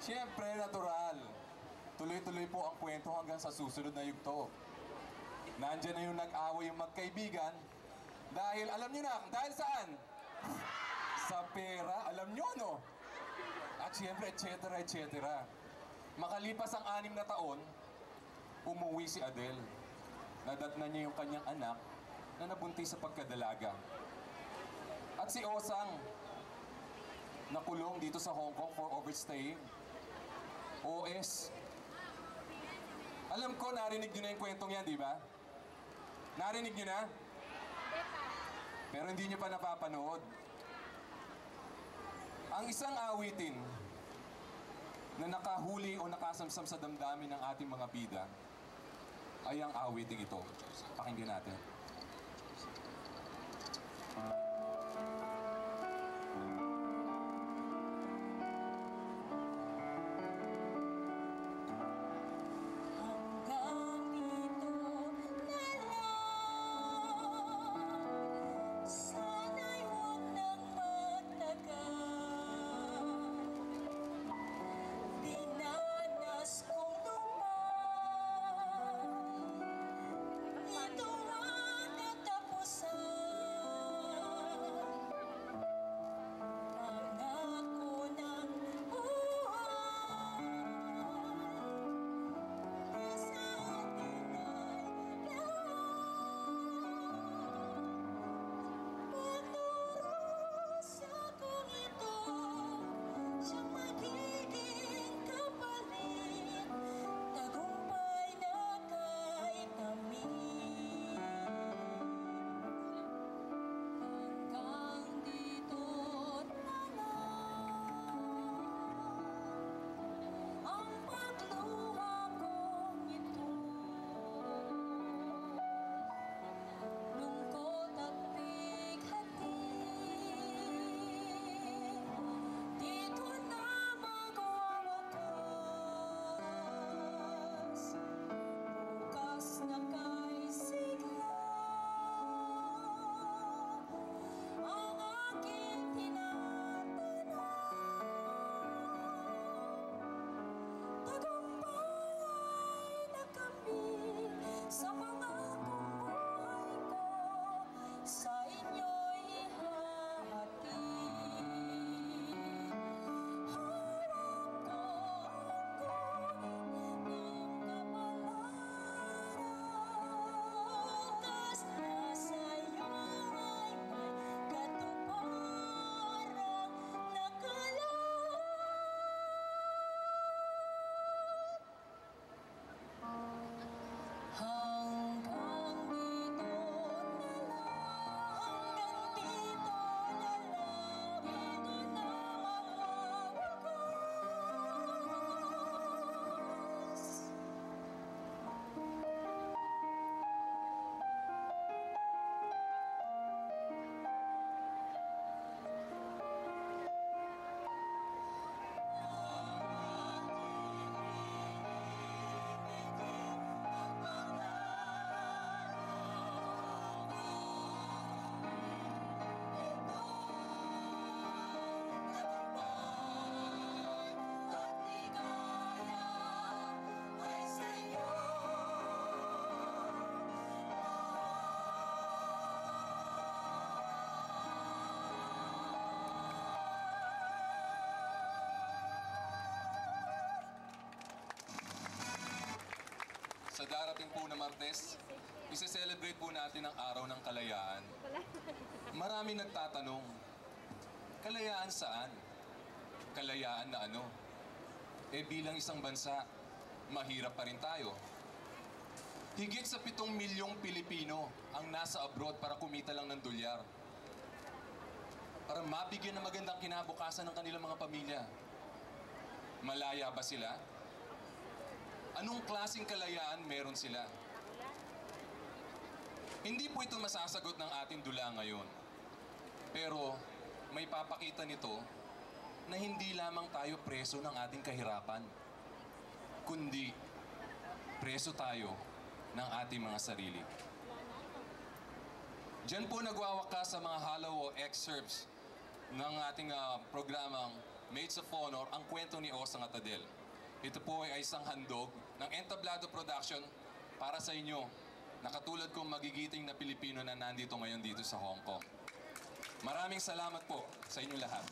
Siyempre, natural. Tuloy-tuloy po ang kwento hanggang sa susunod na yugto. Nandiyan na yung nag-away yung magkaibigan. Dahil, alam nyo na, dahil saan? Sa pera, alam nyo, no? At siyempre, etc. Makalipas ang 6 na taon, umuwi si Adele. Nadatnan niya yung kanyang anak na nabuntis sa pagkadalaga. At si Osang, nakulong dito sa Hong Kong for overstaying. OS. Alam ko, narinig nyo na yung kwentong yan, di ba? Narinig nyo na? Pero hindi nyo pa napapanood. Ang isang awitin na nakahuli o nakasamsam sa damdamin ng ating mga bida ay ang awiting ito. Pakinggan natin. Sa darating po na Martes, isi-celebrate po natin ang Araw ng Kalayaan. Marami nagtatanong, kalayaan saan? Kalayaan na ano? Eh bilang isang bansa, mahirap pa rin tayo. Higit sa 7 milyong Pilipino ang nasa abroad para kumita lang ng dolyar. Para mabigyan ng magandang kinabukasan ng kanilang mga pamilya. Malaya ba sila? Anong klaseng kalayaan meron sila? Hindi po ito masasagot ng ating dula ngayon. Pero may papakita nito na hindi lamang tayo preso ng ating kahirapan, kundi preso tayo ng ating mga sarili. Diyan po nagwawakas sa mga halaw o excerpts ng ating programang Maids of Honor, ang kwento ni Osang Atadel. Ito po ay isang handog ng Entablado Production para sa inyo, na katulad kong magigiting na Pilipino na nandito ngayon dito sa Hong Kong. Maraming salamat po sa inyo lahat.